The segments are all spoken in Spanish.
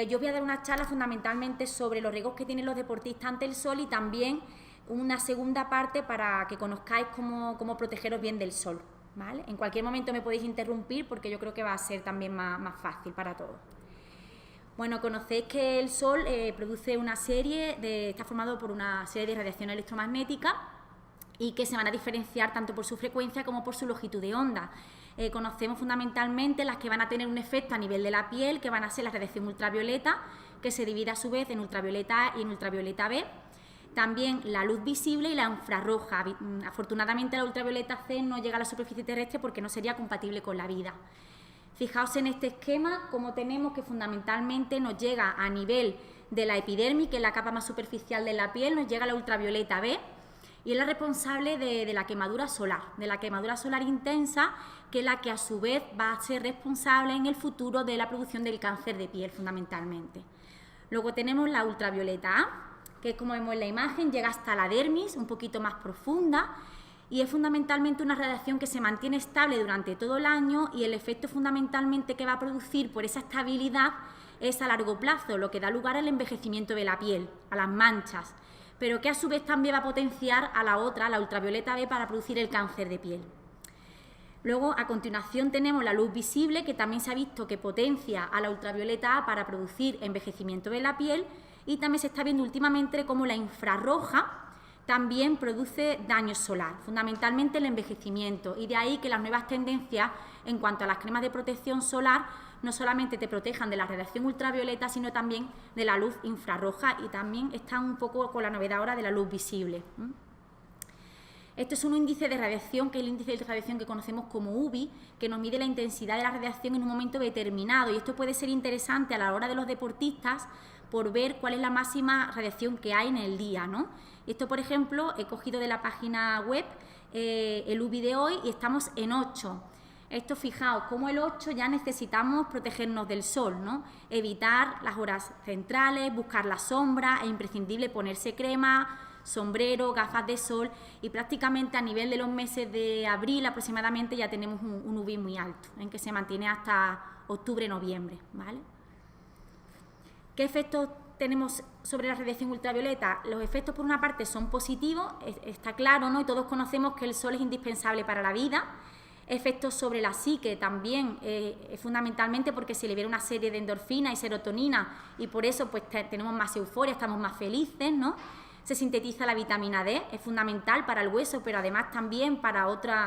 Yo voy a dar una charla fundamentalmente sobre los riesgos que tienen los deportistas ante el sol y también una segunda parte para que conozcáis cómo protegeros bien del sol, ¿vale? En cualquier momento me podéis interrumpir porque yo creo que va a ser también más fácil para todos. Bueno, conocéis que el sol produce está formado por una serie de radiaciones electromagnéticas y que se van a diferenciar tanto por su frecuencia como por su longitud de onda. Conocemos fundamentalmente las que van a tener un efecto a nivel de la piel, que van a ser la radiación ultravioleta, que se divide a su vez en ultravioleta A y en ultravioleta B. También la luz visible y la infrarroja. Afortunadamente la ultravioleta C no llega a la superficie terrestre porque no sería compatible con la vida. Fijaos en este esquema como tenemos que fundamentalmente nos llega a nivel de la epidermis, que es la capa más superficial de la piel, nos llega la ultravioleta B y es la responsable de la quemadura solar intensa, que es la que a su vez va a ser responsable en el futuro de la producción del cáncer de piel fundamentalmente. Luego tenemos la ultravioleta A, que como vemos en la imagen llega hasta la dermis, un poquito más profunda, y es fundamentalmente una radiación que se mantiene estable durante todo el año y el efecto fundamentalmente que va a producir por esa estabilidad es a largo plazo, lo que da lugar al envejecimiento de la piel, a las manchas, pero que a su vez también va a potenciar a la ultravioleta B, para producir el cáncer de piel. Luego, a continuación, tenemos la luz visible, que también se ha visto que potencia a la ultravioleta A para producir envejecimiento de la piel, y también se está viendo últimamente cómo la infrarroja también produce daño solar, fundamentalmente el envejecimiento, y de ahí que las nuevas tendencias en cuanto a las cremas de protección solar no solamente te protejan de la radiación ultravioleta, sino también de la luz infrarroja, y también están un poco con la novedad ahora de la luz visible. Esto es un índice de radiación, que es el índice de radiación que conocemos como UVI, que nos mide la intensidad de la radiación en un momento determinado, y esto puede ser interesante a la hora de los deportistas por ver cuál es la máxima radiación que hay en el día, ¿no? Esto, por ejemplo, he cogido de la página web el UVI de hoy y estamos en 8. Esto, fijaos, como el 8 ya necesitamos protegernos del sol, ¿no? Evitar las horas centrales, buscar la sombra, es imprescindible ponerse crema, sombrero, gafas de sol, y prácticamente a nivel de los meses de abril aproximadamente ya tenemos un UVI muy alto, en que se mantiene hasta octubre-noviembre, ¿vale? ¿Qué efectos tenemos sobre la radiación ultravioleta? Los efectos, por una parte, son positivos, está claro, ¿no? Y todos conocemos que el sol es indispensable para la vida. Efectos sobre la psique también, fundamentalmente porque se libera una serie de endorfina y serotonina, y por eso pues tenemos más euforia, estamos más felices, ¿no? Se sintetiza la vitamina D, es fundamental para el hueso, pero además también para otros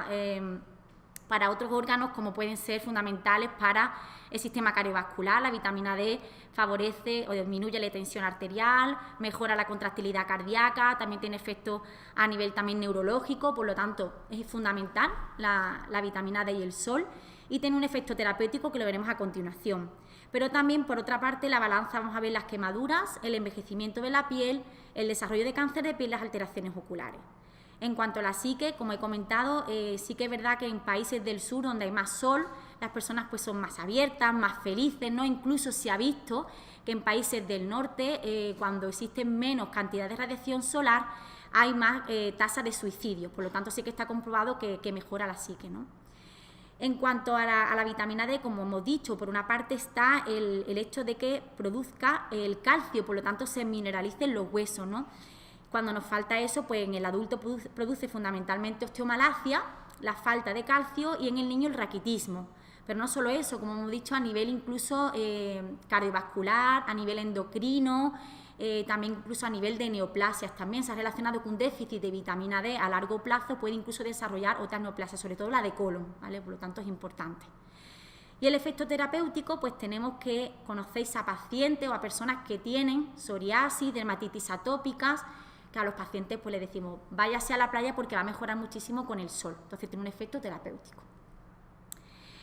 órganos, como pueden ser fundamentales para el sistema cardiovascular. La vitamina D favorece o disminuye la tensión arterial, mejora la contractilidad cardíaca, también tiene efectos a nivel también neurológico, por lo tanto es fundamental la vitamina D y el sol, y tiene un efecto terapéutico que lo veremos a continuación. Pero también, por otra parte, la balanza, vamos a ver las quemaduras, el envejecimiento de la piel, el desarrollo de cáncer de piel y las alteraciones oculares. En cuanto a la psique, como he comentado, sí que es verdad que en países del sur donde hay más sol, las personas pues son más abiertas, más felices, ¿no? Incluso se ha visto que en países del norte, cuando existen menos cantidad de radiación solar, hay más tasa de suicidio. Por lo tanto, sí que está comprobado que mejora la psique, ¿no? En cuanto a la vitamina D, como hemos dicho, por una parte está el hecho de que produzca el calcio, por lo tanto se mineralicen los huesos, ¿no? Cuando nos falta eso, pues en el adulto produce fundamentalmente osteomalacia, la falta de calcio, y en el niño el raquitismo. Pero no solo eso, como hemos dicho, a nivel incluso cardiovascular, a nivel endocrino, también incluso a nivel de neoplasias también se ha relacionado con un déficit de vitamina D a largo plazo, puede incluso desarrollar otras neoplasias, sobre todo la de colon, ¿vale? Por lo tanto es importante. Y el efecto terapéutico, pues tenemos que conocéis a pacientes o a personas que tienen psoriasis, dermatitis atópicas, que a los pacientes pues les decimos váyase a la playa porque va a mejorar muchísimo con el sol, entonces tiene un efecto terapéutico.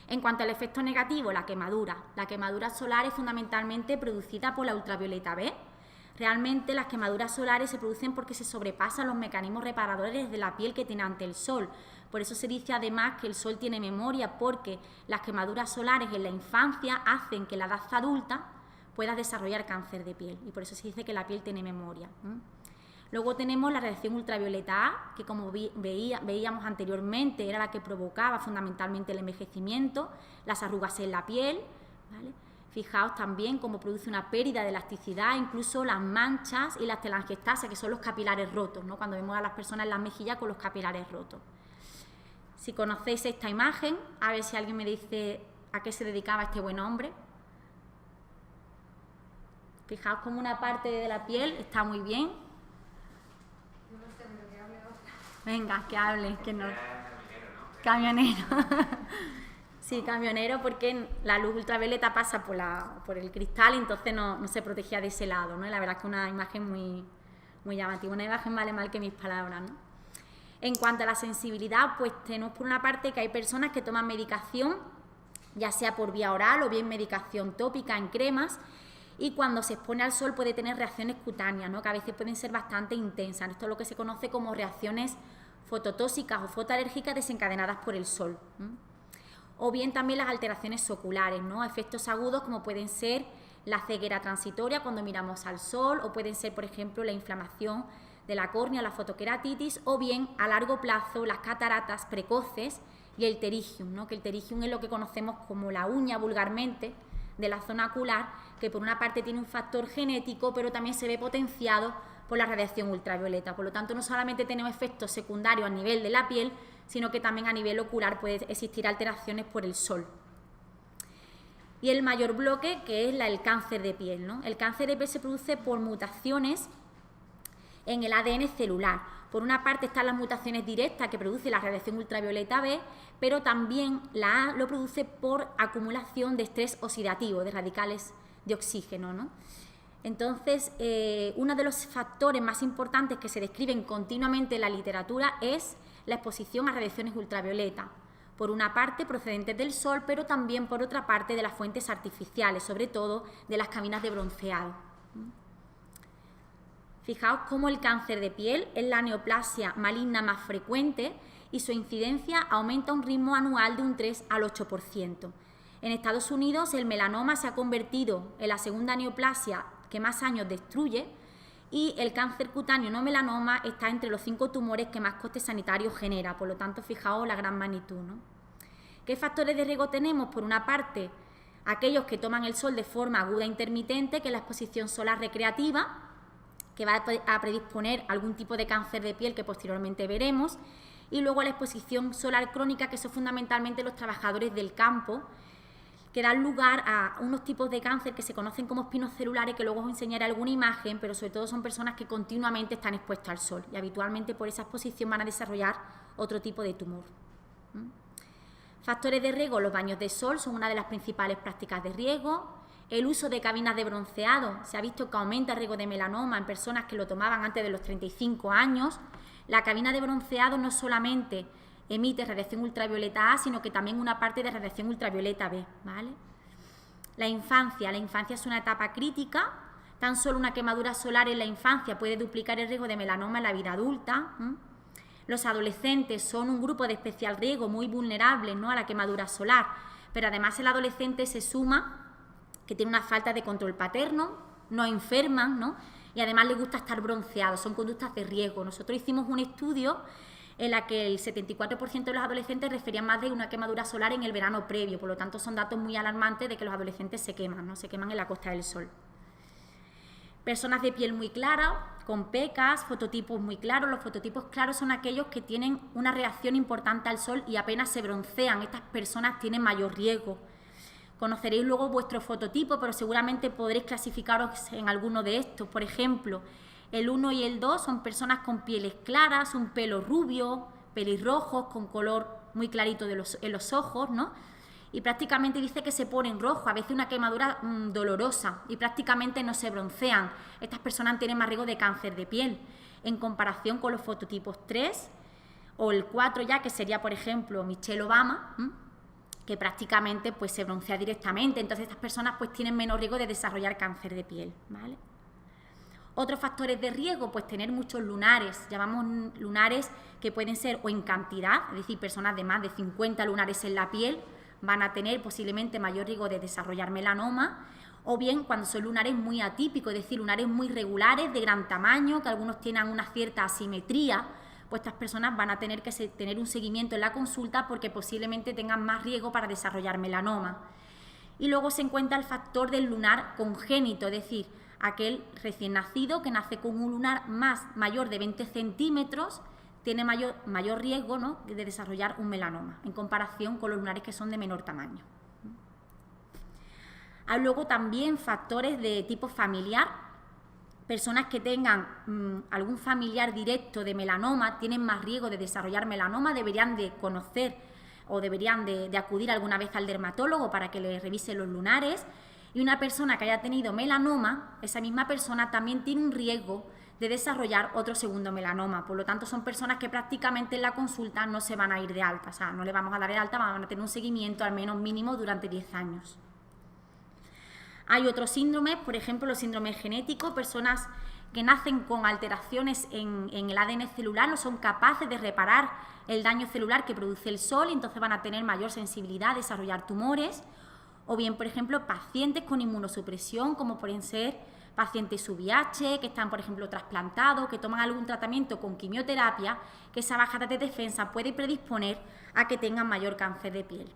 En cuanto al efecto negativo, la quemadura solar es fundamentalmente producida por la ultravioleta B. Realmente las quemaduras solares se producen porque se sobrepasan los mecanismos reparadores de la piel que tiene ante el sol. Por eso se dice además que el sol tiene memoria, porque las quemaduras solares en la infancia hacen que la edad adulta pueda desarrollar cáncer de piel, y por eso se dice que la piel tiene memoria. Luego tenemos la radiación ultravioleta A, que como veíamos anteriormente era la que provocaba fundamentalmente el envejecimiento, las arrugas en la piel, ¿vale? Fijaos también cómo produce una pérdida de elasticidad, incluso las manchas y las telangiectasias, que son los capilares rotos, ¿no? Cuando vemos a las personas en las mejillas con los capilares rotos. Si conocéis esta imagen, a ver si alguien me dice a qué se dedicaba este buen hombre. Fijaos cómo una parte de la piel está muy bien. Yo no sé, pero que hable otra. Venga, que hable, que no. Camionero. Sí, camionero, porque la luz ultravioleta pasa por el cristal, entonces no se protegía de ese lado, ¿no? Y la verdad es que una imagen muy llamativa, una imagen vale más que mis palabras, ¿no? En cuanto a la sensibilidad, pues tenemos por una parte que hay personas que toman medicación, ya sea por vía oral o bien medicación tópica en cremas, y cuando se expone al sol puede tener reacciones cutáneas, ¿no? Que a veces pueden ser bastante intensas. Esto es lo que se conoce como reacciones fototóxicas o fotoalérgicas desencadenadas por el sol. O bien también las alteraciones oculares, ¿no? Efectos agudos como pueden ser la ceguera transitoria cuando miramos al sol, o pueden ser, por ejemplo, la inflamación de la córnea, la fotoqueratitis, o bien a largo plazo las cataratas precoces y el pterigium, ¿no? Que el pterigium es lo que conocemos como la uña vulgarmente de la zona ocular, que por una parte tiene un factor genético, pero también se ve potenciado por la radiación ultravioleta. Por lo tanto, no solamente tenemos efectos secundarios a nivel de la piel, sino que también a nivel ocular puede existir alteraciones por el sol. Y el mayor bloque, que es el cáncer de piel, ¿no? El cáncer de piel se produce por mutaciones en el ADN celular. Por una parte están las mutaciones directas que produce la radiación ultravioleta B, pero también la A lo produce por acumulación de estrés oxidativo, de radicales de oxígeno, ¿no? Entonces, uno de los factores más importantes que se describen continuamente en la literatura es la exposición a radiaciones ultravioleta. Por una parte procedentes del sol, pero también por otra parte de las fuentes artificiales, sobre todo de las cabinas de bronceado. Fijaos cómo el cáncer de piel es la neoplasia maligna más frecuente y su incidencia aumenta a un ritmo anual de un 3 al 8%. En Estados Unidos el melanoma se ha convertido en la segunda neoplasia que más años destruye, y el cáncer cutáneo no melanoma está entre los 5 tumores que más costes sanitarios genera. Por lo tanto, fijaos la gran magnitud, ¿no? ¿Qué factores de riesgo tenemos? Por una parte, aquellos que toman el sol de forma aguda e intermitente, que es la exposición solar recreativa, que va a predisponer algún tipo de cáncer de piel que posteriormente veremos, y luego la exposición solar crónica, que son fundamentalmente los trabajadores del campo, que dan lugar a unos tipos de cáncer que se conocen como espinos celulares, que luego os enseñaré alguna imagen, pero sobre todo son personas que continuamente están expuestas al sol y habitualmente por esa exposición van a desarrollar otro tipo de tumor. Factores de riesgo: los baños de sol son una de las principales prácticas de riesgo. El uso de cabinas de bronceado, se ha visto que aumenta el riesgo de melanoma en personas que lo tomaban antes de los 35 años. La cabina de bronceado no solamente emite radiación ultravioleta A, sino que también una parte de radiación ultravioleta B, ¿vale? La infancia es una etapa crítica. Tan solo una quemadura solar en la infancia puede duplicar el riesgo de melanoma en la vida adulta. Los adolescentes son un grupo de especial riesgo, muy vulnerables, ¿no?, a la quemadura solar, pero además el adolescente se suma que tiene una falta de control paterno, no enferman, ¿no?, y además les gusta estar bronceados, son conductas de riesgo. Nosotros hicimos un estudio en la que el 74% de los adolescentes referían más de una quemadura solar en el verano previo, por lo tanto son datos muy alarmantes de que los adolescentes se queman, ¿no?, se queman en la Costa del Sol. Personas de piel muy clara, con pecas, fototipos muy claros. Los fototipos claros son aquellos que tienen una reacción importante al sol y apenas se broncean. Estas personas tienen mayor riesgo. Conoceréis luego vuestro fototipo, pero seguramente podréis clasificaros en alguno de estos. Por ejemplo, el 1 y el 2 son personas con pieles claras, un pelo rubio, pelirrojos, con color muy clarito en los ojos, ¿no? Y prácticamente dice que se ponen rojo, a veces una quemadura dolorosa, y prácticamente no se broncean. Estas personas tienen más riesgo de cáncer de piel, en comparación con los fototipos 3 o el 4 ya, que sería, por ejemplo, Michelle Obama, que prácticamente pues se broncea directamente. Entonces estas personas pues tienen menos riesgo de desarrollar cáncer de piel, ¿vale? Otros factores de riesgo, pues tener muchos lunares. Llamamos lunares que pueden ser o en cantidad, es decir, personas de más de 50 lunares en la piel van a tener posiblemente mayor riesgo de desarrollar melanoma, o bien cuando son lunares muy atípicos, es decir, lunares muy regulares, de gran tamaño, que algunos tengan una cierta asimetría, pues estas personas van a tener que tener un seguimiento en la consulta porque posiblemente tengan más riesgo para desarrollar melanoma. Y luego se encuentra el factor del lunar congénito, es decir, aquel recién nacido que nace con un lunar mayor de 20 centímetros, tiene mayor riesgo, ¿no?, de desarrollar un melanoma, en comparación con los lunares que son de menor tamaño. Hay luego también factores de tipo familiar. Personas que tengan algún familiar directo de melanoma tienen más riesgo de desarrollar melanoma, deberían de conocer o deberían de acudir alguna vez al dermatólogo para que les revise los lunares. Y una persona que haya tenido melanoma, esa misma persona también tiene un riesgo de desarrollar otro segundo melanoma. Por lo tanto, son personas que prácticamente en la consulta no se van a ir de alta, o sea, no le vamos a dar de alta, van a tener un seguimiento al menos mínimo durante 10 años. Hay otros síndromes, por ejemplo, los síndromes genéticos, personas que nacen con alteraciones en el ADN celular, no son capaces de reparar el daño celular que produce el sol, y entonces van a tener mayor sensibilidad a desarrollar tumores. O bien, por ejemplo, pacientes con inmunosupresión, como pueden ser pacientes VIH, que están, por ejemplo, trasplantados, que toman algún tratamiento con quimioterapia, que esa bajada de defensa puede predisponer a que tengan mayor cáncer de piel.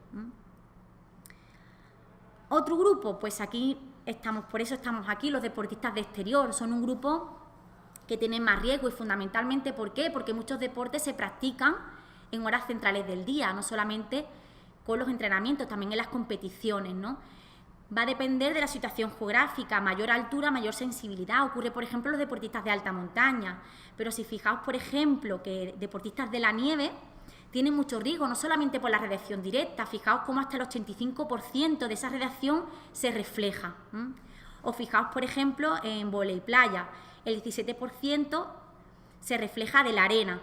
Otro grupo, pues aquí estamos, por eso estamos aquí, los deportistas de exterior, son un grupo que tienen más riesgo y fundamentalmente, ¿por qué? Porque muchos deportes se practican en horas centrales del día, no solamente con los entrenamientos, también en las competiciones, ¿no? Va a depender de la situación geográfica, mayor altura, mayor sensibilidad. Ocurre, por ejemplo, en los deportistas de alta montaña. Pero si fijaos, por ejemplo, que deportistas de la nieve tienen mucho riesgo, no solamente por la radiación directa, fijaos cómo hasta el 85% de esa radiación se refleja. O fijaos, por ejemplo, en vóley playa, el 17% se refleja de la arena,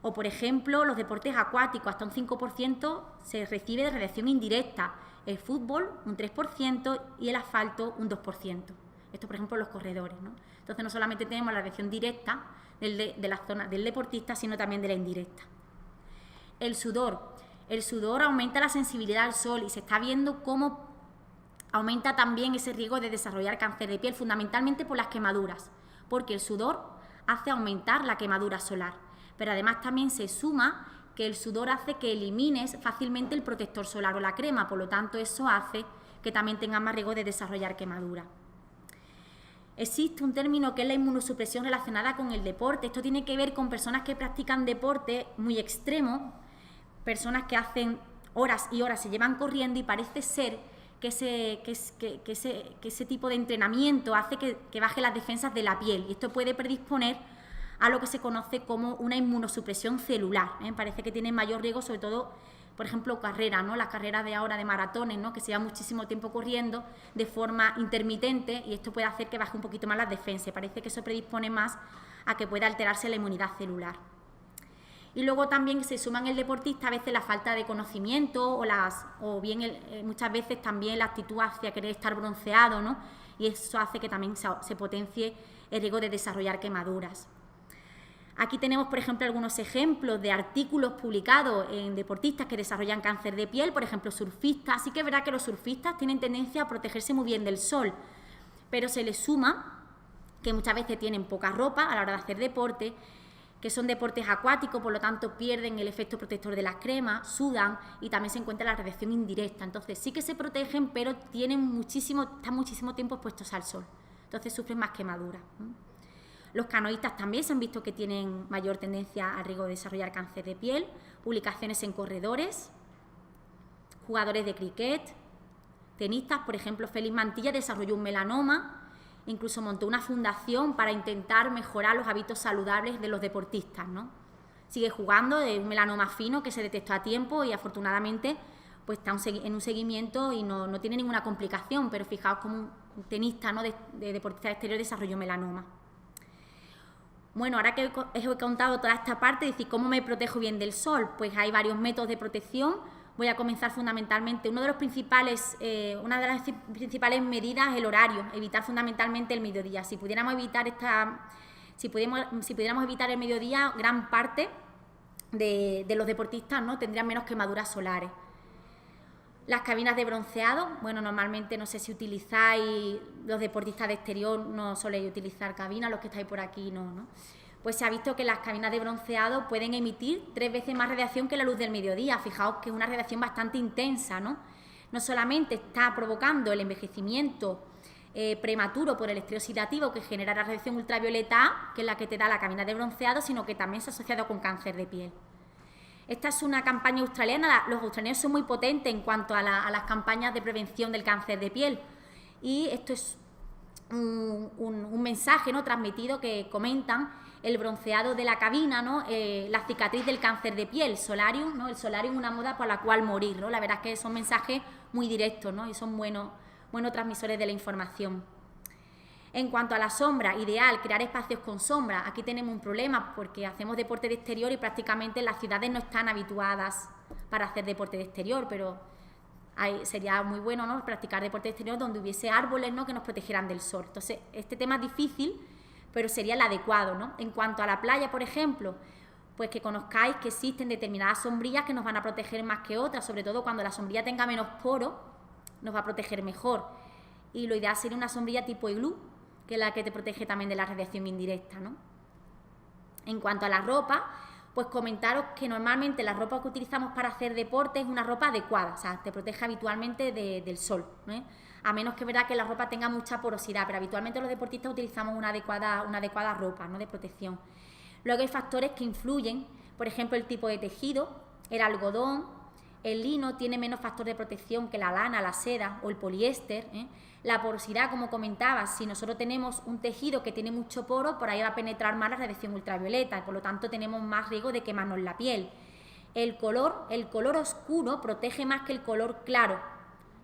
O, por ejemplo, los deportes acuáticos, hasta un 5% se recibe de radiación indirecta. El fútbol, un 3%, y el asfalto, un 2%. Esto, por ejemplo, los corredores, ¿no? Entonces, no solamente tenemos la radiación directa de la zona del deportista, sino también de la indirecta. El sudor. El sudor aumenta la sensibilidad al sol y se está viendo cómo aumenta también ese riesgo de desarrollar cáncer de piel, fundamentalmente por las quemaduras, porque el sudor hace aumentar la quemadura solar. Pero además también se suma que el sudor hace que elimines fácilmente el protector solar o la crema, por lo tanto eso hace que también tengas más riesgo de desarrollar quemadura. Existe un término que es la inmunosupresión relacionada con el deporte. Esto tiene que ver con personas que practican deporte muy extremo, personas que hacen horas y horas, se llevan corriendo y parece ser que ese tipo de entrenamiento hace que baje las defensas de la piel, y esto puede predisponer a lo que se conoce como una inmunosupresión celular. Parece que tiene mayor riesgo, sobre todo, por ejemplo, carreras, ¿no? Las carreras de ahora de maratones, ¿no? Que se lleva muchísimo tiempo corriendo de forma intermitente, y esto puede hacer que baje un poquito más las defensas. Parece que eso predispone más a que pueda alterarse la inmunidad celular. Y luego también se suma en el deportista a veces la falta de conocimiento muchas veces también la actitud hacia querer estar bronceado, ¿no? Y eso hace que también se potencie el riesgo de desarrollar quemaduras. Aquí tenemos, por ejemplo, algunos ejemplos de artículos publicados en deportistas que desarrollan cáncer de piel, por ejemplo, surfistas. Sí que es verdad que los surfistas tienen tendencia a protegerse muy bien del sol, pero se les suma que muchas veces tienen poca ropa a la hora de hacer deporte, que son deportes acuáticos, por lo tanto pierden el efecto protector de las cremas, sudan y también se encuentra la radiación indirecta. Entonces sí que se protegen, pero están muchísimo tiempo expuestos al sol. Entonces sufren más quemaduras. Los canoístas también se han visto que tienen mayor tendencia a riesgo de desarrollar cáncer de piel. Publicaciones en corredores, jugadores de cricket, tenistas, por ejemplo, Félix Mantilla desarrolló un melanoma, incluso montó una fundación para intentar mejorar los hábitos saludables de los deportistas, ¿no? Sigue jugando de un melanoma fino que se detectó a tiempo y afortunadamente pues está en un seguimiento y no tiene ninguna complicación, pero fijaos como un tenista, ¿no?, de deportista de exterior desarrolló melanoma. Bueno, ahora que os he contado toda esta parte, decir cómo me protejo bien del sol, pues hay varios métodos de protección. Voy a comenzar fundamentalmente. Una de las principales medidas es el horario, evitar fundamentalmente el mediodía. Si pudiéramos evitar el mediodía, gran parte de los deportistas, ¿no?, tendrían menos quemaduras solares. Las cabinas de bronceado, bueno, normalmente no sé si utilizáis, los deportistas de exterior no soléis utilizar cabinas, los que estáis por aquí no. Pues se ha visto que las cabinas de bronceado pueden emitir 3 veces más radiación que la luz del mediodía. Fijaos que es una radiación bastante intensa, ¿no? no solamente está provocando el envejecimiento prematuro por el estrés oxidativo que genera la radiación ultravioleta A, que es la que te da la cabina de bronceado, sino que también se ha asociado con cáncer de piel. Esta es una campaña australiana. Los australianos son muy potentes en cuanto a las campañas de prevención del cáncer de piel. Y esto es un mensaje, ¿no?, transmitido, que comentan el bronceado de la cabina, ¿no?, la cicatriz del cáncer de piel, solarium, ¿no? El solarium es una moda por la cual morir, ¿no? La verdad es que son mensajes muy directos, ¿no?, y son buenos transmisores de la información. En cuanto a la sombra, ideal crear espacios con sombra. Aquí tenemos un problema porque hacemos deporte de exterior y prácticamente las ciudades no están habituadas para hacer deporte de exterior, pero sería muy bueno, ¿no?, practicar deporte de exterior donde hubiese árboles, ¿no?, que nos protegieran del sol. Entonces, este tema es difícil, pero sería el adecuado, ¿no? En cuanto a la playa, por ejemplo, pues que conozcáis que existen determinadas sombrillas que nos van a proteger más que otras, sobre todo cuando la sombrilla tenga menos poros, nos va a proteger mejor. Y lo ideal sería una sombrilla tipo iglú, que es la que te protege también de la radiación indirecta, ¿no? En cuanto a la ropa, pues comentaros que normalmente la ropa que utilizamos para hacer deporte es una ropa adecuada, o sea, te protege habitualmente del sol, ¿no? A menos que verdad que la ropa tenga mucha porosidad, pero habitualmente los deportistas utilizamos una adecuada ropa, ¿no?, de protección. Luego hay factores que influyen, por ejemplo, el tipo de tejido, el algodón, el lino tiene menos factor de protección que la lana, la seda o el poliéster, ¿eh? La porosidad, como comentaba, si nosotros tenemos un tejido que tiene mucho poro, por ahí va a penetrar más la radiación ultravioleta y por lo tanto tenemos más riesgo de quemarnos la piel. El color oscuro protege más que el color claro,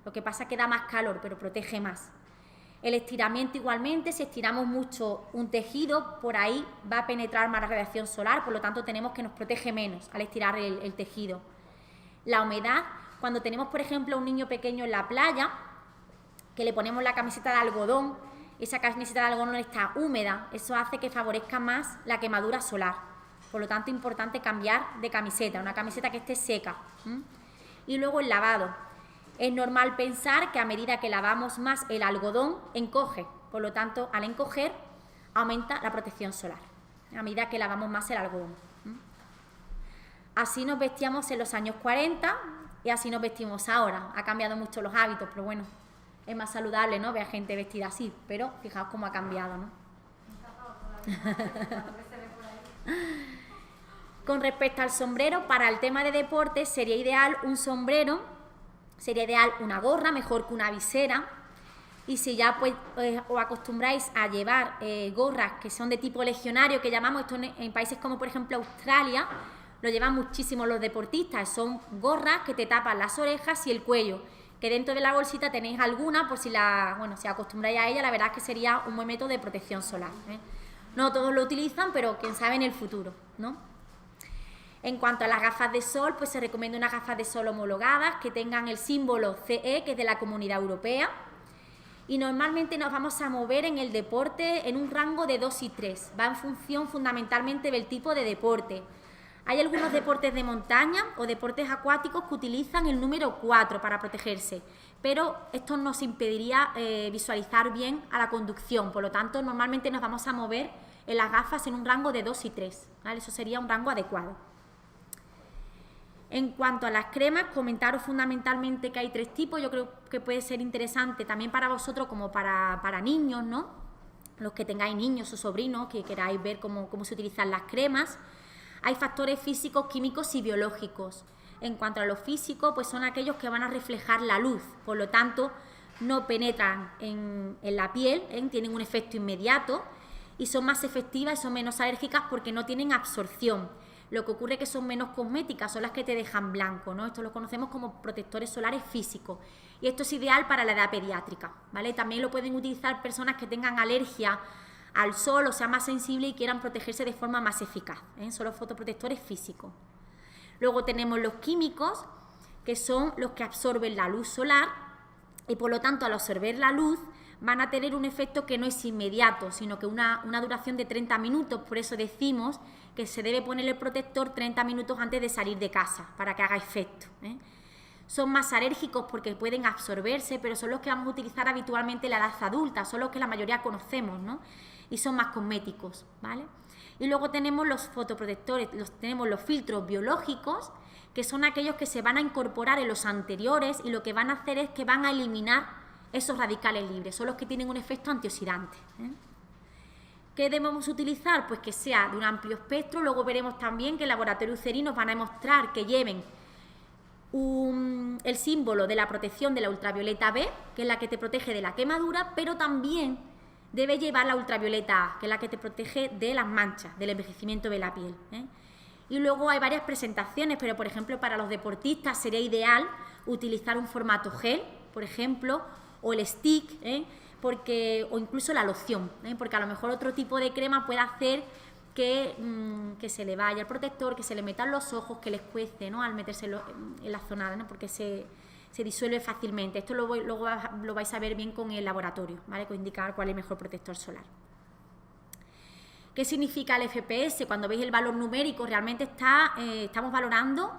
lo que pasa es que da más calor, pero protege más. El estiramiento igualmente, si estiramos mucho un tejido, por ahí va a penetrar más la radiación solar, por lo tanto tenemos que nos protege menos al estirar el tejido. La humedad, cuando tenemos por ejemplo a un niño pequeño en la playa, que le ponemos la camiseta de algodón, esa camiseta de algodón está húmeda, eso hace que favorezca más la quemadura solar. Por lo tanto, es importante cambiar de camiseta, una camiseta que esté seca. Y luego el lavado. Es normal pensar que a medida que lavamos más el algodón, encoge. Por lo tanto, al encoger, aumenta la protección solar, a medida que lavamos más el algodón. Así nos vestíamos en los años 40 y así nos vestimos ahora. Ha cambiado mucho los hábitos, pero bueno, es más saludable, ¿no?, ver a gente vestida así, pero fijaos cómo ha cambiado, ¿no? Con respecto al sombrero, para el tema de deporte sería ideal un sombrero, sería ideal una gorra, mejor que una visera. Y si ya pues os acostumbráis a llevar gorras que son de tipo legionario, que llamamos esto en países como por ejemplo Australia, lo llevan muchísimo los deportistas, son gorras que te tapan las orejas y el cuello, que dentro de la bolsita tenéis alguna, por si si acostumbráis a ella, la verdad es que sería un buen método de protección solar, ¿eh? No todos lo utilizan, pero quién sabe en el futuro, ¿no? En cuanto a las gafas de sol, pues se recomienda unas gafas de sol homologadas que tengan el símbolo CE, que es de la Comunidad Europea, y normalmente nos vamos a mover en el deporte en un rango de 2 y 3, va en función fundamentalmente del tipo de deporte. Hay algunos deportes de montaña o deportes acuáticos que utilizan el número 4 para protegerse, pero esto nos impediría visualizar bien a la conducción, por lo tanto normalmente nos vamos a mover en las gafas en un rango de 2 y 3, ¿vale? Eso sería un rango adecuado. En cuanto a las cremas, comentaros fundamentalmente que hay 3 tipos, yo creo que puede ser interesante también para vosotros como para niños, ¿no? Los que tengáis niños o sobrinos, que queráis ver cómo se utilizan las cremas. Hay factores físicos, químicos y biológicos. En cuanto a los físicos, pues son aquellos que van a reflejar la luz, por lo tanto no penetran en la piel, tienen un efecto inmediato y son más efectivas y son menos alérgicas porque no tienen absorción. Lo que ocurre es que son menos cosméticas, son las que te dejan blanco, ¿no? Esto lo conocemos como protectores solares físicos y esto es ideal para la edad pediátrica, ¿vale? También lo pueden utilizar personas que tengan alergia al sol o sean más sensibles y quieran protegerse de forma más eficaz, ¿eh? Son los fotoprotectores físicos. Luego tenemos los químicos, que son los que absorben la luz solar y por lo tanto al absorber la luz van a tener un efecto que no es inmediato, sino que una duración de 30 minutos, por eso decimos que se debe poner el protector 30 minutos antes de salir de casa, para que haga efecto, ¿eh? Son más alérgicos porque pueden absorberse, pero son los que vamos a utilizar habitualmente en la edad adulta, son los que la mayoría conocemos, ¿no? Y son más cosméticos, ¿vale? Y luego tenemos los fotoprotectores, tenemos los filtros biológicos, que son aquellos que se van a incorporar en los anteriores y lo que van a hacer es que van a eliminar esos radicales libres, son los que tienen un efecto antioxidante. ¿Qué debemos utilizar? Pues que sea de un amplio espectro. Luego veremos también que el laboratorio UCERI nos van a demostrar que lleven el símbolo de la protección de la ultravioleta B, que es la que te protege de la quemadura, pero también debe llevar la ultravioleta A, que es la que te protege de las manchas, del envejecimiento de la piel. Y luego hay varias presentaciones, pero por ejemplo para los deportistas sería ideal utilizar un formato gel, por ejemplo, o el stick, o incluso la loción, porque a lo mejor otro tipo de crema puede hacer que se le vaya el protector, que se le metan los ojos, que les cueste, ¿no?, al meterse en la zona, ¿no?, porque se disuelve fácilmente. Esto luego lo vais a ver bien con el laboratorio, ¿vale?, que indicar cuál es el mejor protector solar. ¿Qué significa el FPS? Cuando veis el valor numérico, realmente estamos valorando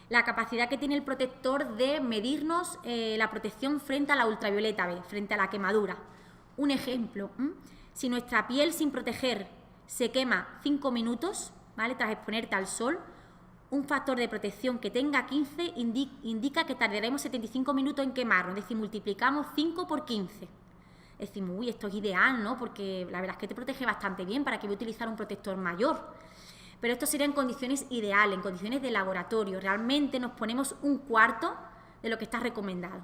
la capacidad que tiene el protector de medirnos la protección frente a la ultravioleta B, frente a la quemadura. Un ejemplo, si nuestra piel sin proteger se quema 5 minutos, ¿vale?, tras exponerte al sol, un factor de protección que tenga 15 indica que tardaremos 75 minutos en quemarnos, es decir, multiplicamos 5 por 15. Decimos, uy, esto es ideal, ¿no?, porque la verdad es que te protege bastante bien, ¿para qué voy a utilizar un protector mayor? Pero esto sería en condiciones ideales, en condiciones de laboratorio. Realmente nos ponemos un cuarto de lo que está recomendado.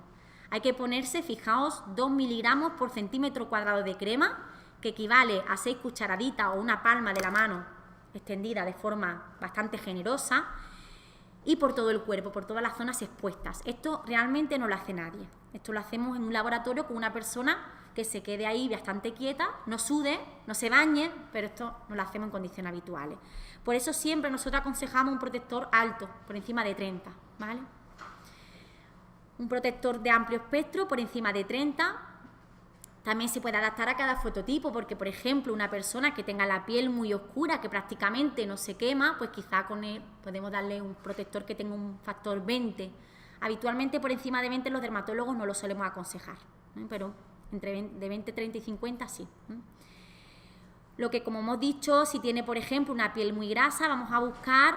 Hay que ponerse, fijaos, 2 miligramos por centímetro cuadrado de crema, que equivale a 6 cucharaditas o una palma de la mano extendida de forma bastante generosa, y por todo el cuerpo, por todas las zonas expuestas. Esto realmente no lo hace nadie. Esto lo hacemos en un laboratorio con una persona que se quede ahí bastante quieta, no sude, no se bañe, pero esto no lo hacemos en condiciones habituales. Por eso siempre nosotros aconsejamos un protector alto, por encima de 30, ¿vale? Un protector de amplio espectro por encima de 30. También se puede adaptar a cada fototipo, porque, por ejemplo, una persona que tenga la piel muy oscura, que prácticamente no se quema, pues quizá con él podemos darle un protector que tenga un factor 20. Habitualmente por encima de 20 los dermatólogos no lo solemos aconsejar, pero de 20, 30 y 50 sí. Lo que, como hemos dicho, si tiene, por ejemplo, una piel muy grasa, vamos a buscar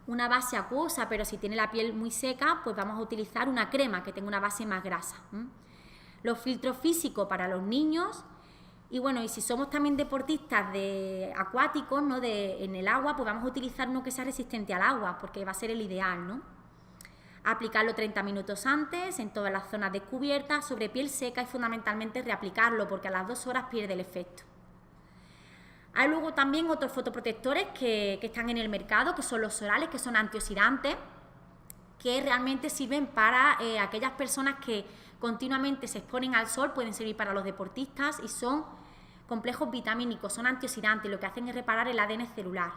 una base acuosa, pero si tiene la piel muy seca, pues vamos a utilizar una crema que tenga una base más grasa. Los filtros físicos para los niños, y bueno, y si somos también deportistas acuáticos, ¿no?, en el agua, pues vamos a utilizar uno que sea resistente al agua, porque va a ser el ideal, ¿no? Aplicarlo 30 minutos antes, en todas las zonas descubiertas, sobre piel seca, y fundamentalmente reaplicarlo, porque a las 2 horas pierde el efecto. Hay luego también otros fotoprotectores que están en el mercado, que son los solares, que son antioxidantes, que realmente sirven para aquellas personas que continuamente se exponen al sol, pueden servir para los deportistas, y son complejos vitamínicos, son antioxidantes, lo que hacen es reparar el ADN celular.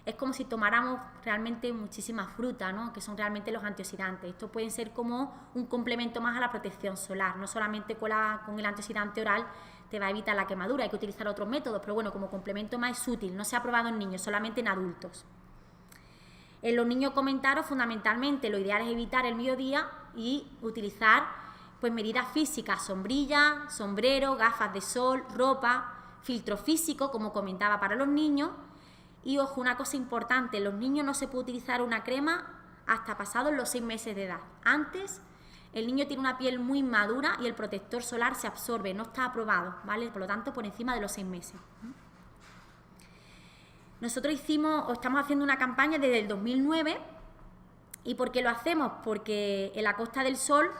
Es como si tomáramos realmente muchísima fruta, ¿no?, que son realmente los antioxidantes. Estos pueden ser como un complemento más a la protección solar, no solamente con el antioxidante oral te va a evitar la quemadura, hay que utilizar otros métodos, pero bueno, como complemento más es útil. No se ha probado en niños, solamente en adultos. En los niños, comentaros, fundamentalmente lo ideal es evitar el mediodía y utilizar pues medidas físicas, sombrilla, sombrero, gafas de sol, ropa, filtro físico, como comentaba, para los niños. Y ojo, una cosa importante, en los niños no se puede utilizar una crema hasta pasados los 6 meses de edad. Antes, el niño tiene una piel muy madura y el protector solar se absorbe, no está aprobado, ¿vale? Por lo tanto, por encima de los 6 meses. Nosotros estamos haciendo una campaña desde el 2009. ¿Y por qué lo hacemos? Porque en la Costa del Sol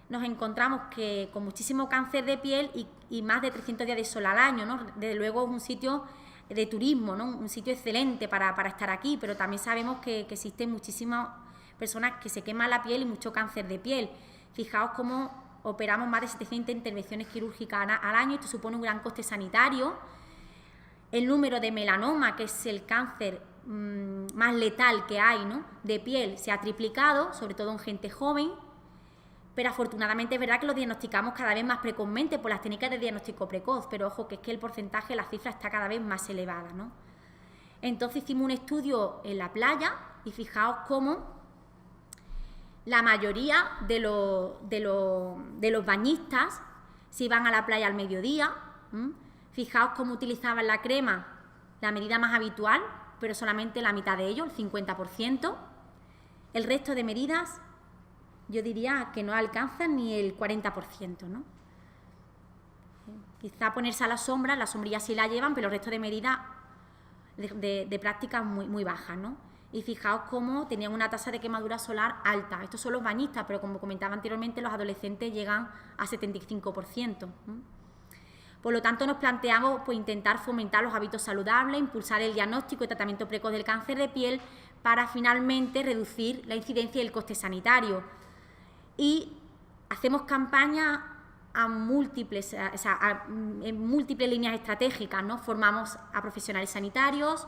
nos encontramos que con muchísimo cáncer de piel y más de 300 días de sol al año, ¿no? Desde luego es un sitio de turismo, ¿no?, un sitio excelente para estar aquí, pero también sabemos que existen muchísimas personas que se queman la piel y mucho cáncer de piel. Fijaos cómo operamos más de 700 intervenciones quirúrgicas al año, esto supone un gran coste sanitario. El número de melanoma, que es el cáncer más letal que hay, ¿no?, de piel, se ha triplicado, sobre todo en gente joven, pero afortunadamente es verdad que lo diagnosticamos cada vez más precozmente por las técnicas de diagnóstico precoz, pero ojo que es que el porcentaje, la cifra está cada vez más elevada, ¿no? Entonces hicimos un estudio en la playa y fijaos cómo la mayoría de los bañistas se iban a la playa al mediodía. Fijaos cómo utilizaban la crema, la medida más habitual, pero solamente la mitad de ellos, el 50%. El resto de medidas, yo diría que no alcanzan ni el 40%, ¿no? Quizá ponerse a la sombrilla sí la llevan, pero el resto de medidas de prácticas muy bajas, ¿no? Y fijaos cómo tenían una tasa de quemadura solar alta. Estos son los bañistas, pero como comentaba anteriormente, los adolescentes llegan a 75%. Por lo tanto, nos planteamos pues, intentar fomentar los hábitos saludables, impulsar el diagnóstico y tratamiento precoz del cáncer de piel para finalmente reducir la incidencia y el coste sanitario. Y hacemos campañas en múltiples líneas estratégicas, ¿no? Formamos a profesionales sanitarios,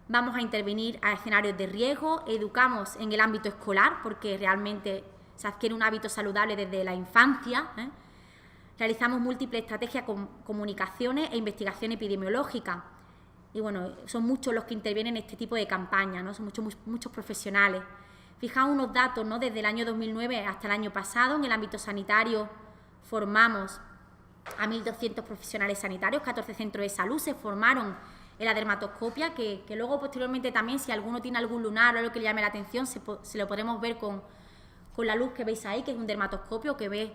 vamos a intervenir a escenarios de riesgo, educamos en el ámbito escolar, porque realmente se adquiere un hábito saludable desde la infancia, Realizamos múltiples estrategias con comunicaciones e investigación epidemiológica. Y bueno, son muchos los que intervienen en este tipo de campañas, ¿no? Son muchos profesionales. Fijaos unos datos, ¿no? Desde el año 2009 hasta el año pasado, en el ámbito sanitario, formamos a 1.200 profesionales sanitarios, 14 centros de salud se formaron en la dermatoscopia, que luego posteriormente también, si alguno tiene algún lunar o algo que le llame la atención, se lo podemos ver con la luz que veis ahí, que es un dermatoscopio que ve,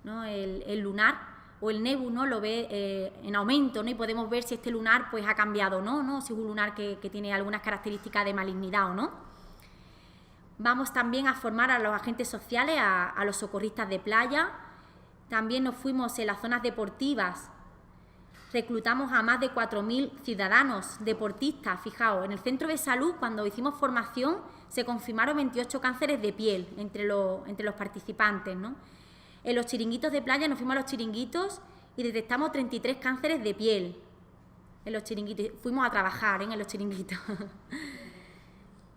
¿no? el lunar o el nebus, ¿no? Lo ve en aumento, ¿no? Y podemos ver si este lunar pues, ha cambiado o no, si es un lunar que tiene algunas características de malignidad o no. Vamos también a formar a los agentes sociales, a los socorristas de playa. También nos fuimos en las zonas deportivas, reclutamos a más de 4.000 ciudadanos deportistas. Fijaos, en el centro de salud, cuando hicimos formación, se confirmaron 28 cánceres de piel entre los participantes, ¿no? En los chiringuitos de playa nos fuimos a los chiringuitos y detectamos 33 cánceres de piel. En los chiringuitos, fuimos a trabajar en los chiringuitos.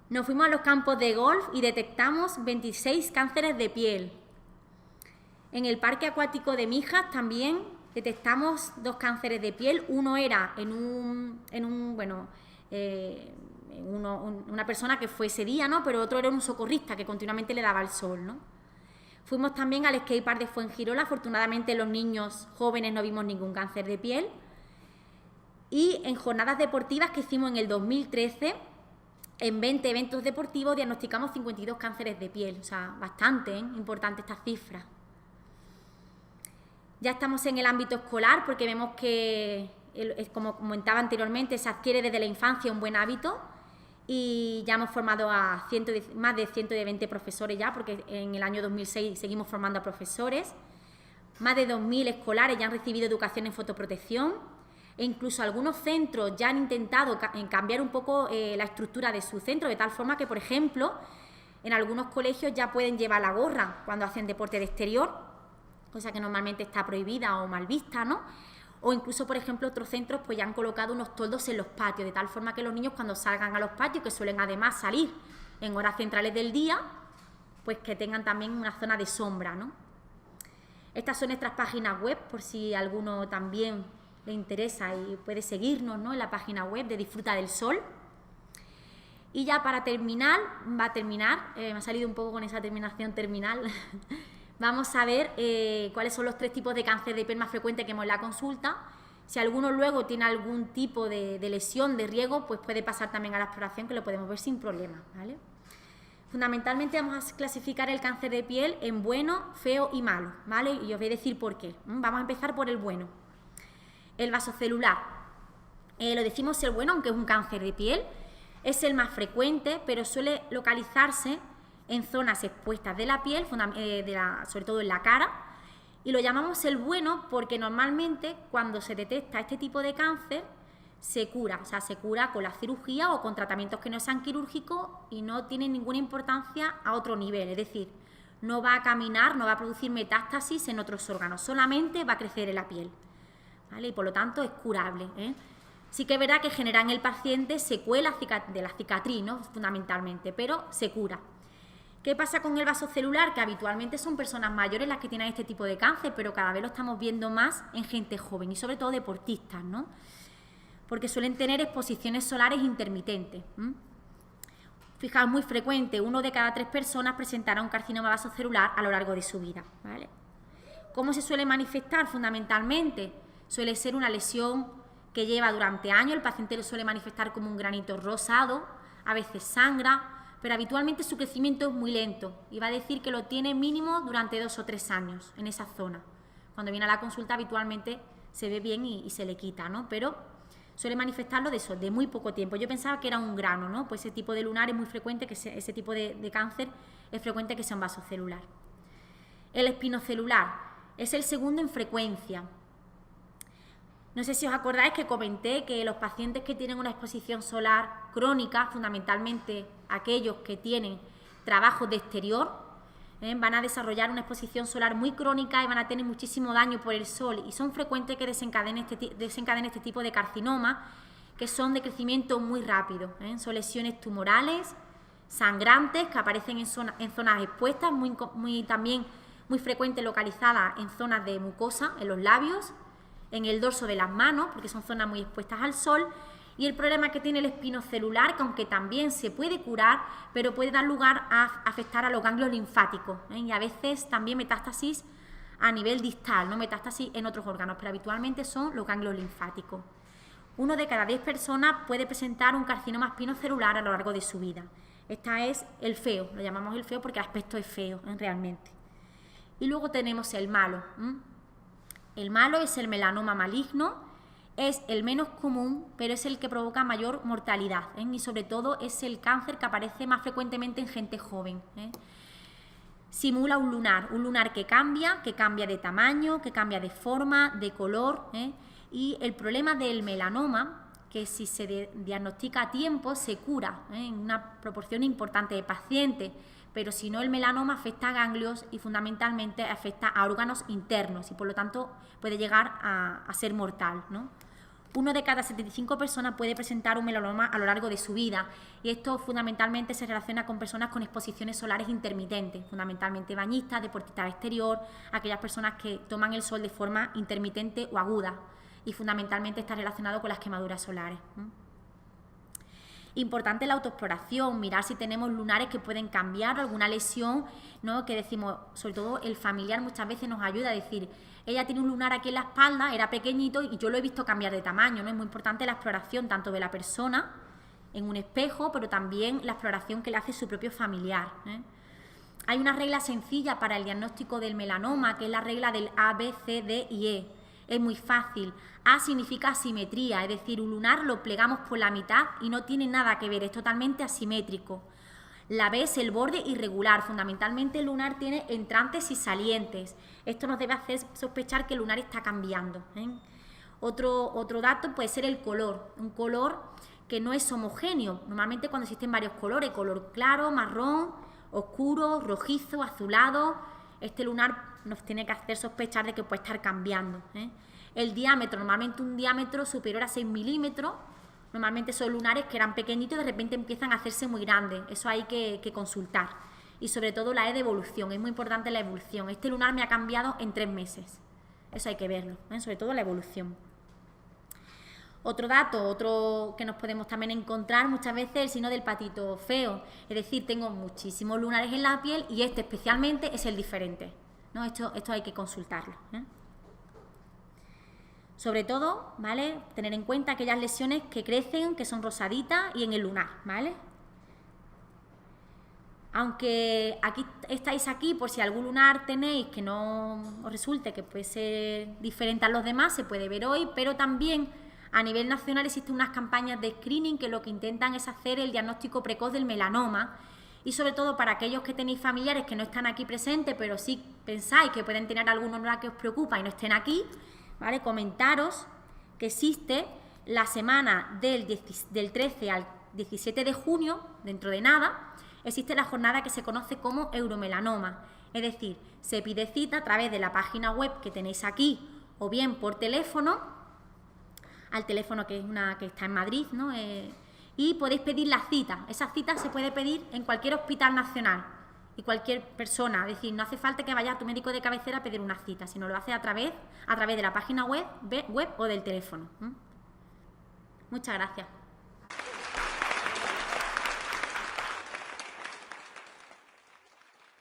Nos fuimos a los campos de golf y detectamos 26 cánceres de piel. En el parque acuático de Mijas también detectamos 2 cánceres de piel. Uno era una persona que fue ese día, ¿no? Pero otro era un socorrista que continuamente le daba el sol, ¿no? Fuimos también al skatepark de Fuengirola. Afortunadamente los niños jóvenes no vimos ningún cáncer de piel. Y en jornadas deportivas que hicimos en el 2013, en 20 eventos deportivos diagnosticamos 52 cánceres de piel. O sea, bastante importante esta cifra. Ya estamos en el ámbito escolar porque vemos que, como comentaba anteriormente, se adquiere desde la infancia un buen hábito y ya hemos formado a más de 120 profesores ya, porque en el año 2006 seguimos formando a profesores. Más de 2.000 escolares ya han recibido educación en fotoprotección e incluso algunos centros ya han intentado cambiar un poco la estructura de su centro, de tal forma que, por ejemplo, en algunos colegios ya pueden llevar la gorra cuando hacen deporte de exterior, cosa que normalmente está prohibida o mal vista, ¿no? O incluso, por ejemplo, otros centros pues ya han colocado unos toldos en los patios, de tal forma que los niños cuando salgan a los patios, que suelen además salir en horas centrales del día, pues que tengan también una zona de sombra, ¿no? Estas son nuestras páginas web, por si a alguno también le interesa y puede seguirnos, ¿no? En la página web de Disfruta del Sol. Y ya para terminar, me ha salido un poco con esa terminación terminal. Vamos a ver cuáles son los 3 tipos de cáncer de piel más frecuentes que vemos en la consulta. Si alguno luego tiene algún tipo de lesión, de riesgo, pues puede pasar también a la exploración, que lo podemos ver sin problema, ¿vale? Fundamentalmente vamos a clasificar el cáncer de piel en bueno, feo y malo, ¿vale? Y os voy a decir por qué. Vamos a empezar por el bueno. El vasocelular. Lo decimos el bueno, aunque es un cáncer de piel. Es el más frecuente, pero suele localizarse en zonas expuestas de la piel, sobre todo en la cara, y lo llamamos el bueno porque normalmente cuando se detecta este tipo de cáncer se cura, o sea, se cura con la cirugía o con tratamientos que no sean quirúrgicos y no tienen ninguna importancia a otro nivel, es decir, no va a caminar, no va a producir metástasis en otros órganos, solamente va a crecer en la piel, ¿vale? Y por lo tanto es curable, ¿eh? Sí que es verdad que genera en el paciente secuelas de la cicatriz, ¿no? Fundamentalmente, pero se cura. ¿Qué pasa con el vasocelular? Que habitualmente son personas mayores las que tienen este tipo de cáncer, pero cada vez lo estamos viendo más en gente joven y sobre todo deportistas, ¿no? Porque suelen tener exposiciones solares intermitentes. Fijaos, muy frecuente, 1 de cada 3 personas presentará un carcinoma vasocelular a lo largo de su vida, ¿vale? ¿Cómo se suele manifestar? Fundamentalmente suele ser una lesión que lleva durante años, el paciente lo suele manifestar como un granito rosado, a veces sangra, pero habitualmente su crecimiento es muy lento y va a decir que lo tiene mínimo durante 2 o 3 años en esa zona. Cuando viene a la consulta habitualmente se ve bien y se le quita, ¿no? Pero suele manifestarlo de muy poco tiempo. Yo pensaba que era un grano, ¿no? Pues ese tipo de lunar es muy frecuente, que ese tipo de cáncer es frecuente que sea un vaso celular. El espinocelular es el segundo en frecuencia. No sé si os acordáis que comenté que los pacientes que tienen una exposición solar crónica, fundamentalmente aquellos que tienen trabajo de exterior, van a desarrollar una exposición solar muy crónica y van a tener muchísimo daño por el sol, y son frecuentes que desencadenen este tipo de carcinomas, que son de crecimiento muy rápido. Son lesiones tumorales, sangrantes, que aparecen en zonas expuestas, también muy frecuentes localizadas en zonas de mucosa, en los labios, en el dorso de las manos, porque son zonas muy expuestas al sol. Y el problema que tiene el espinocelular, que aunque también se puede curar, pero puede dar lugar a afectar a los ganglios linfáticos, y a veces también metástasis a nivel distal, no metástasis en otros órganos, pero habitualmente son los ganglios linfáticos. 1 de cada 10 personas puede presentar un carcinoma espinocelular a lo largo de su vida. Esta es el feo, lo llamamos el feo porque el aspecto es feo, realmente. Y luego tenemos el malo. El malo es el melanoma maligno, es el menos común, pero es el que provoca mayor mortalidad, y sobre todo es el cáncer que aparece más frecuentemente en gente joven. Simula un lunar que cambia de tamaño, que cambia de forma, de color, y el problema del melanoma, que si se diagnostica a tiempo se cura en una proporción importante de pacientes, pero si no, el melanoma afecta a ganglios y fundamentalmente afecta a órganos internos y por lo tanto puede llegar a ser mortal, ¿no? 1 de cada 75 personas puede presentar un melanoma a lo largo de su vida, y esto fundamentalmente se relaciona con personas con exposiciones solares intermitentes, fundamentalmente bañistas, deportistas exterior, aquellas personas que toman el sol de forma intermitente o aguda, y fundamentalmente está relacionado con las quemaduras solares. Importante la autoexploración, mirar si tenemos lunares que pueden cambiar, alguna lesión, ¿no? Que decimos, sobre todo el familiar muchas veces nos ayuda a decir, ella tiene un lunar aquí en la espalda, era pequeñito y yo lo he visto cambiar de tamaño, ¿no? Es muy importante la exploración tanto de la persona en un espejo, pero también la exploración que le hace su propio familiar. Hay una regla sencilla para el diagnóstico del melanoma, que es la regla del A, B, C, D y E. Es muy fácil. A significa asimetría, es decir, un lunar lo plegamos por la mitad y no tiene nada que ver, es totalmente asimétrico. La B es el borde irregular, fundamentalmente el lunar tiene entrantes y salientes. Esto nos debe hacer sospechar que el lunar está cambiando. Otro dato puede ser el color, un color que no es homogéneo. Normalmente cuando existen varios colores, color claro, marrón, oscuro, rojizo, azulado, este lunar nos tiene que hacer sospechar de que puede estar cambiando. El diámetro, normalmente un diámetro superior a 6 milímetros, normalmente son lunares que eran pequeñitos y de repente empiezan a hacerse muy grandes, eso hay que consultar. Y sobre todo la E de evolución, es muy importante la evolución. Este lunar me ha cambiado en 3 meses, eso hay que verlo, sobre todo la evolución. Otro dato, que nos podemos también encontrar muchas veces, el signo del patito feo, es decir, tengo muchísimos lunares en la piel y este especialmente es el diferente, ¿no? Esto hay que consultarlo. Sobre todo, ¿vale? Tener en cuenta aquellas lesiones que crecen, que son rosaditas y en el lunar, ¿vale? Aunque estáis aquí por si algún lunar tenéis que no os resulte que puede ser diferente a los demás, se puede ver hoy, pero también a nivel nacional existen unas campañas de screening que lo que intentan es hacer el diagnóstico precoz del melanoma, y sobre todo para aquellos que tenéis familiares que no están aquí presentes, pero sí pensáis que pueden tener algún lunar que os preocupa y no estén aquí, ¿vale? Comentaros que existe la semana del 13 al 17 de junio, dentro de nada, existe la jornada que se conoce como Euromelanoma, es decir, se pide cita a través de la página web que tenéis aquí o bien por teléfono, al teléfono que está en Madrid, ¿no? Y podéis pedir la cita. Esa cita se puede pedir en cualquier hospital nacional y cualquier persona, es decir, no hace falta que vaya a tu médico de cabecera a pedir una cita, sino lo hace a través de la página web o del teléfono. Muchas gracias.